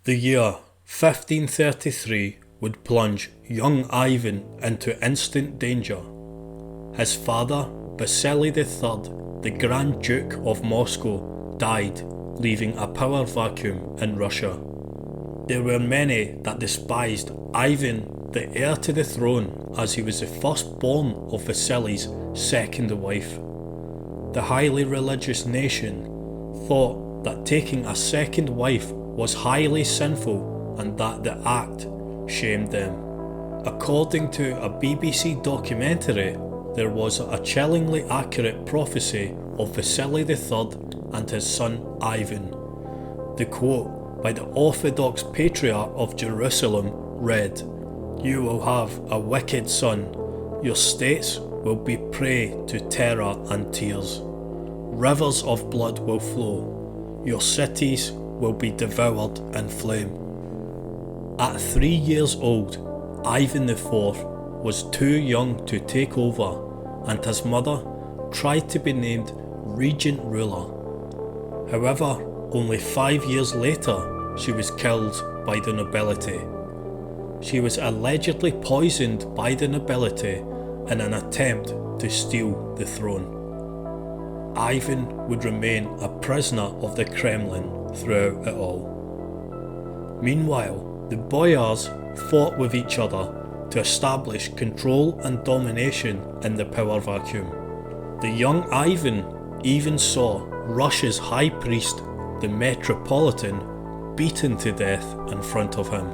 The year 1533 would plunge young Ivan into instant danger. His father, Vasily III, the Grand Duke of Moscow, died, leaving a power vacuum in Russia. There were many that despised Ivan, the heir to the throne, as he was the firstborn of Vasily's second wife. The highly religious nation thought that taking a second wife was highly sinful and that the act shamed them. According to a BBC documentary, there was a chillingly accurate prophecy of Vasily III and his son Ivan. The quote by the Orthodox Patriarch of Jerusalem read, "You will have a wicked son. Your states will be prey to terror and tears. Rivers of blood will flow. Your cities will be devoured in flame." At 3 years old, Ivan IV was too young to take over, and his mother tried to be named regent ruler. However, only 5 years later, she was killed by the nobility. She was allegedly poisoned by the nobility in an attempt to steal the throne. Ivan would remain a prisoner of the Kremlin throughout it all. Meanwhile, the boyars fought with each other to establish control and domination in the power vacuum. The young Ivan even saw Russia's high priest, the Metropolitan, beaten to death in front of him.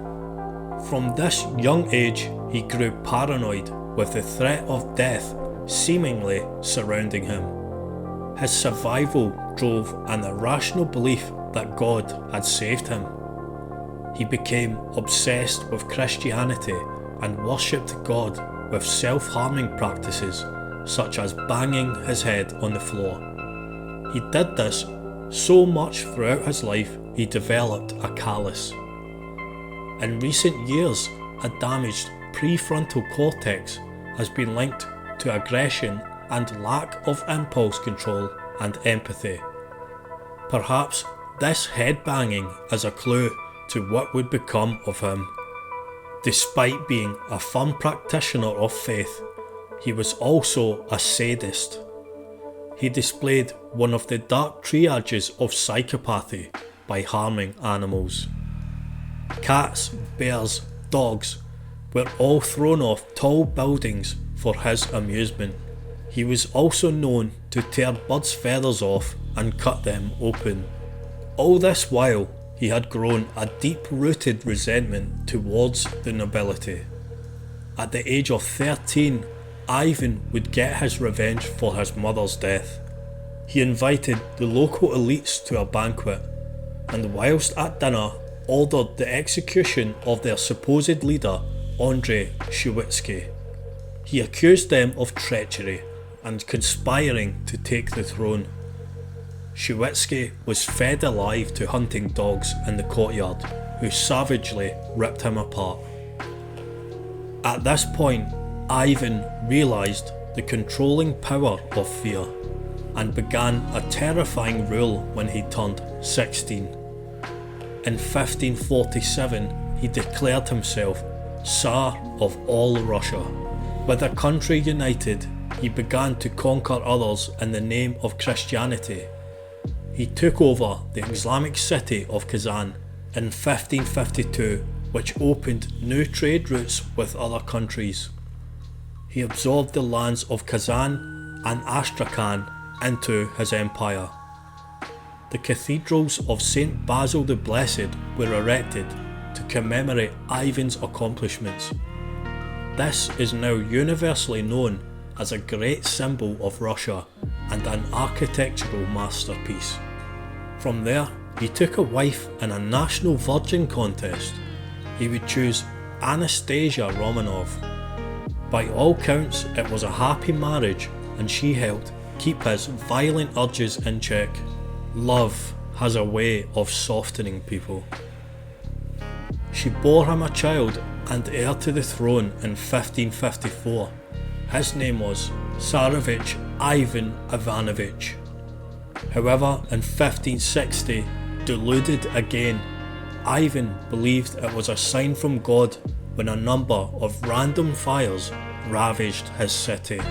From this young age, he grew paranoid with the threat of death seemingly surrounding him. His survival drove an irrational belief that God had saved him. He became obsessed with Christianity and worshipped God with self-harming practices such as banging his head on the floor. He did this so much throughout his life he developed a callus. In recent years, a damaged prefrontal cortex has been linked to aggression and lack of impulse control and empathy. Perhaps this headbanging is a clue to what would become of him. Despite being a firm practitioner of faith, he was also a sadist. He displayed one of the dark triages of psychopathy by harming animals. Cats, bears, dogs were all thrown off tall buildings for his amusement. He was also known to tear birds' feathers off and cut them open. All this while, he had grown a deep-rooted resentment towards the nobility. At the age of 13, Ivan would get his revenge for his mother's death. He invited the local elites to a banquet, and whilst at dinner, ordered the execution of their supposed leader, Andrei Shevitsky. He accused them of treachery and conspiring to take the throne. Shevitsky was fed alive to hunting dogs in the courtyard, who savagely ripped him apart. At this point, Ivan realised the controlling power of fear and began a terrifying rule when he turned 16. In 1547, he declared himself Tsar of all Russia. With the country united, he began to conquer others in the name of Christianity. He took over the Islamic city of Kazan in 1552, which opened new trade routes with other countries. He absorbed the lands of Kazan and Astrakhan into his empire. The cathedrals of St. Basil the Blessed were erected to commemorate Ivan's accomplishments. This is now universally known as a great symbol of Russia and an architectural masterpiece. From there, he took a wife in a national virgin contest. He would choose Anastasia Romanov. By all counts, it was a happy marriage, and she helped keep his violent urges in check. Love has a way of softening people. She bore him a child and heir to the throne in 1554. His name was Tsarevich Ivan Ivanovich. However, in 1560, deluded again, Ivan believed it was a sign from God when a number of random fires ravaged his city.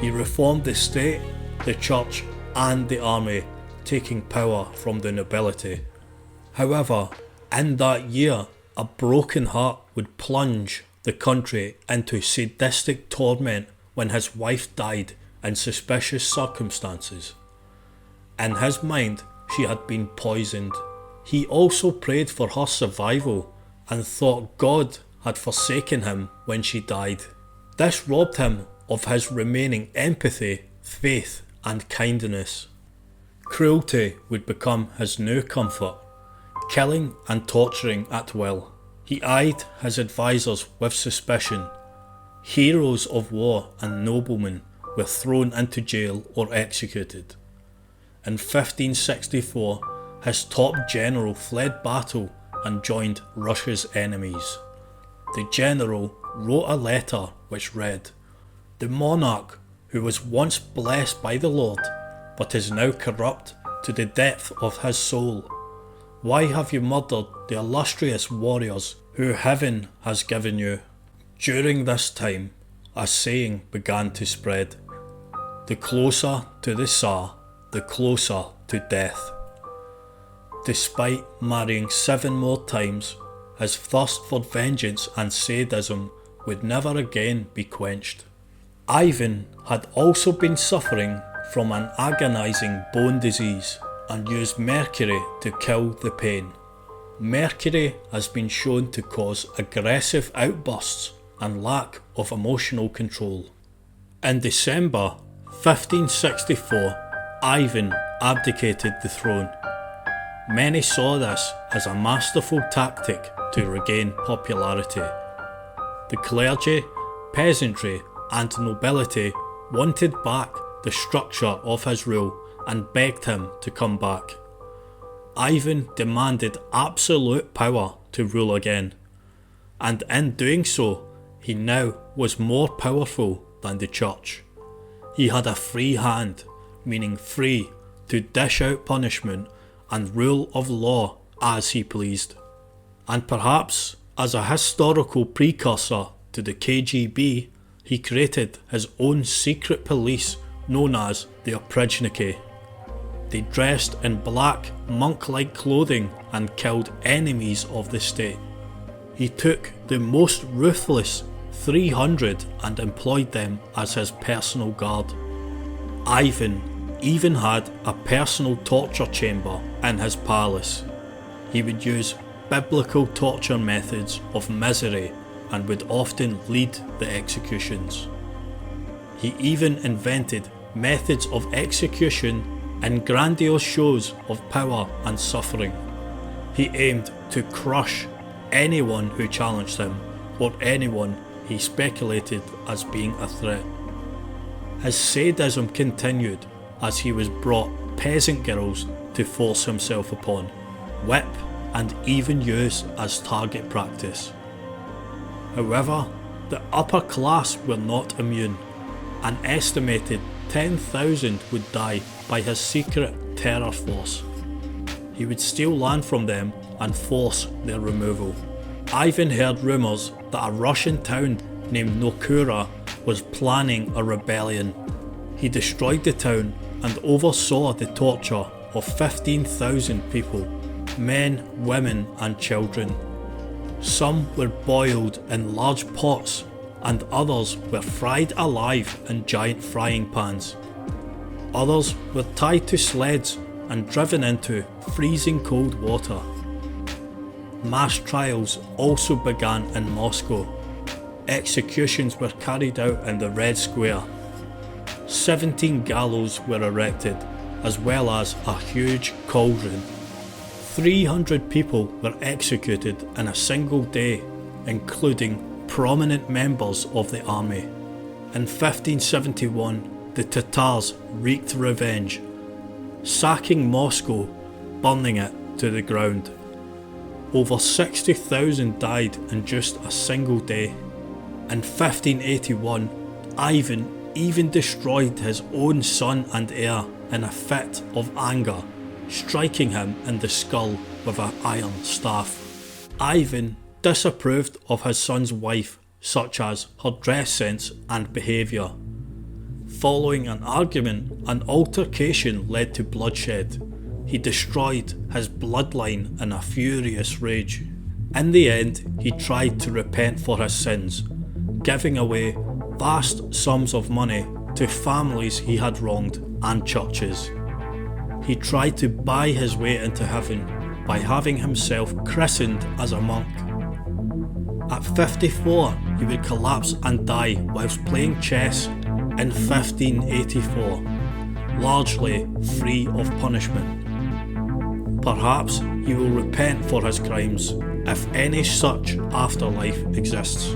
He reformed the state, the church and the army, taking power from the nobility. However, in that year, a broken heart would plunge the country into sadistic torment when his wife died in suspicious circumstances. In his mind, she had been poisoned. He also prayed for her survival and thought God had forsaken him when she died. This robbed him of his remaining empathy, faith and kindness. Cruelty would become his new comfort, killing and torturing at will. He eyed his advisors with suspicion. Heroes of war and noblemen were thrown into jail or executed. In 1564, his top general fled battle and joined Russia's enemies. The general wrote a letter which read, "The monarch, who was once blessed by the Lord, but is now corrupt to the depth of his soul. Why have you murdered the illustrious warriors who heaven has given you?" During this time, a saying began to spread: the closer to the Tsar, the closer to death. Despite marrying 7 more times, his thirst for vengeance and sadism would never again be quenched. Ivan had also been suffering from an agonising bone disease and used mercury to kill the pain. Mercury has been shown to cause aggressive outbursts and lack of emotional control. In December 1564, Ivan abdicated the throne. Many saw this as a masterful tactic to regain popularity. The clergy, peasantry and nobility wanted back the structure of his rule and begged him to come back. Ivan demanded absolute power to rule again, and in doing so, he now was more powerful than the church. He had a free hand, meaning free to dish out punishment and rule of law as he pleased. And perhaps as a historical precursor to the KGB, he created his own secret police known as the Oprichniki. They dressed in black monk-like clothing and killed enemies of the state. He took the most ruthless 300 and employed them as his personal guard. Ivan even had a personal torture chamber in his palace. He would use biblical torture methods of misery and would often lead the executions. He even invented methods of execution in grandiose shows of power and suffering. He aimed to crush anyone who challenged him or anyone he speculated as being a threat. His sadism continued as he was brought peasant girls to force himself upon, whip and even use as target practice. However, the upper class were not immune. An estimated 10,000 would die by his secret terror force. He would steal land from them and force their removal. Ivan heard rumours that a Russian town named Nokura was planning a rebellion. He destroyed the town and oversaw the torture of 15,000 people, men, women and children. Some were boiled in large pots and others were fried alive in giant frying pans. Others were tied to sleds and driven into freezing cold water. Mass trials also began in Moscow. Executions were carried out in the Red Square. 17 gallows were erected, as well as a huge cauldron. 300 people were executed in a single day, including prominent members of the army. In 1571, the Tatars wreaked revenge, sacking Moscow, burning it to the ground. Over 60,000 died in just a single day. In 1581, Ivan even destroyed his own son and heir in a fit of anger, striking him in the skull with an iron staff. Ivan disapproved of his son's wife, such as her dress sense and behaviour. Following an argument, an altercation led to bloodshed. He destroyed his bloodline in a furious rage. In the end, he tried to repent for his sins, giving away vast sums of money to families he had wronged and churches. He tried to buy his way into heaven by having himself christened as a monk. At 54, he would collapse and die whilst playing chess in 1584, largely free of punishment. Perhaps he will repent for his crimes, if any such afterlife exists.